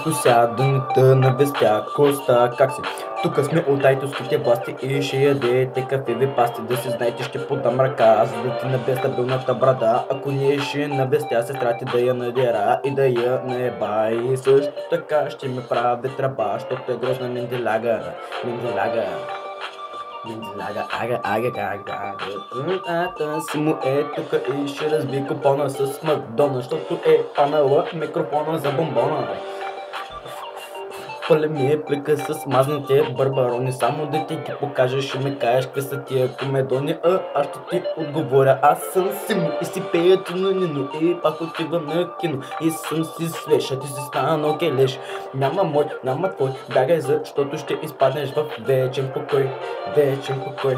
кося да не те навестя, коста, как си? Тука сме от айтоските власти и ще ядете кафеви пасти. Да си знаете, ще подам ръка, за да ти набия стабилната брада. Ако не ще навестя сестра ти да я надира и да я наеба. И също така ще ми прави тръба, защото е грозна Менделяга. Ага, си му е тука и ще разби купона с Макдона, защото е панала микрофона за бомбона. Пъле ми е плика с мазните барбарони, само да ти ги покажа, ще ме кажеш какви са тия комедони, аз ще ти отговоря, аз съм Симо и си пея Тинонино и пак отивам на кино и съм си свеж, а ти си станал келеш. Няма мой, няма твой, бягай, защото ще изпаднеш в вечен покой, вечен покой.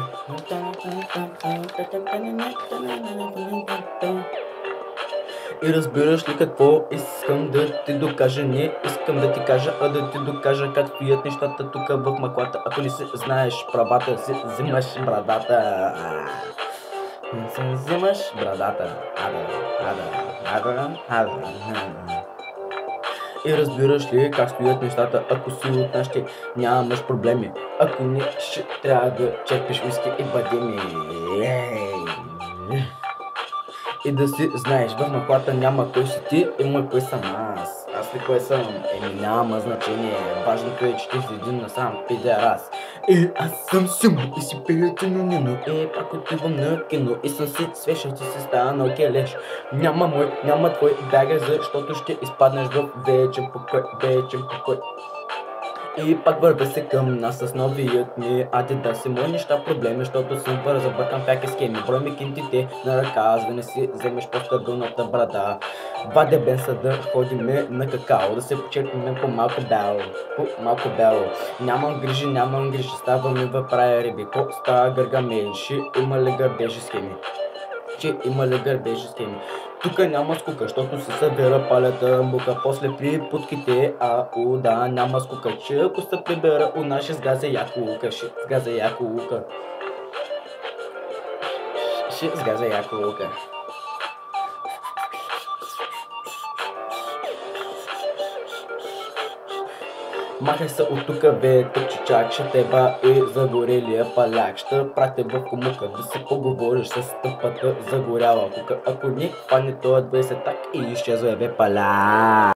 И разбираш ли какво искам да ти докажа? Не искам да ти кажа, а да ти докажа как стоят нещата тук в маклата. Ако не си знаеш правата, си взимаш брадата. Взимаш брадата. И разбираш ли как стоят нещата, ако си от нас ще нямаш проблеми. Ако не, ще трябва да черпиш уиски и бадеми. И да си знаеш, в маклата няма кой си ти, има кой съм аз. Аз ли кой съм? Няма значение. Важното е, че ти си един насам пидерас. И аз съм Симо и си пея Тинонино и пак отивам на кино и съм си свеж, ти си станал келеш. Няма мой, няма твой, бягай, защото ще изпаднеш в вечен покой, вечен покой. И пак вървя се към нас с новият ми Адидас и мои неща проблеми, защото съм забъркам всяки схеми. Брой ми кинтите на ръка, за да не си вземеш по-стабилната брада. Вадя бенса да ходиме на какао, да се почерпиме по малко бело. Нямам грижи, ставаме в рая риби. Ко става Гъргамеши, има ли гърбежи схеми? Има ли гърбежи схеми? Тука няма скука, защото се събира палята мука. После при путките, да, няма скука. Че ако се прибера у нас ще сгазе яко лука. Ще сгазе яко лука. Махай се от тука, бе, тъпчичак, ще теба и загорелия паляк. Ще пратя в комука да си поговориш с тъпата загоряла кука. Ако ни хване тоя 20 так и изчезва, бе, паляк.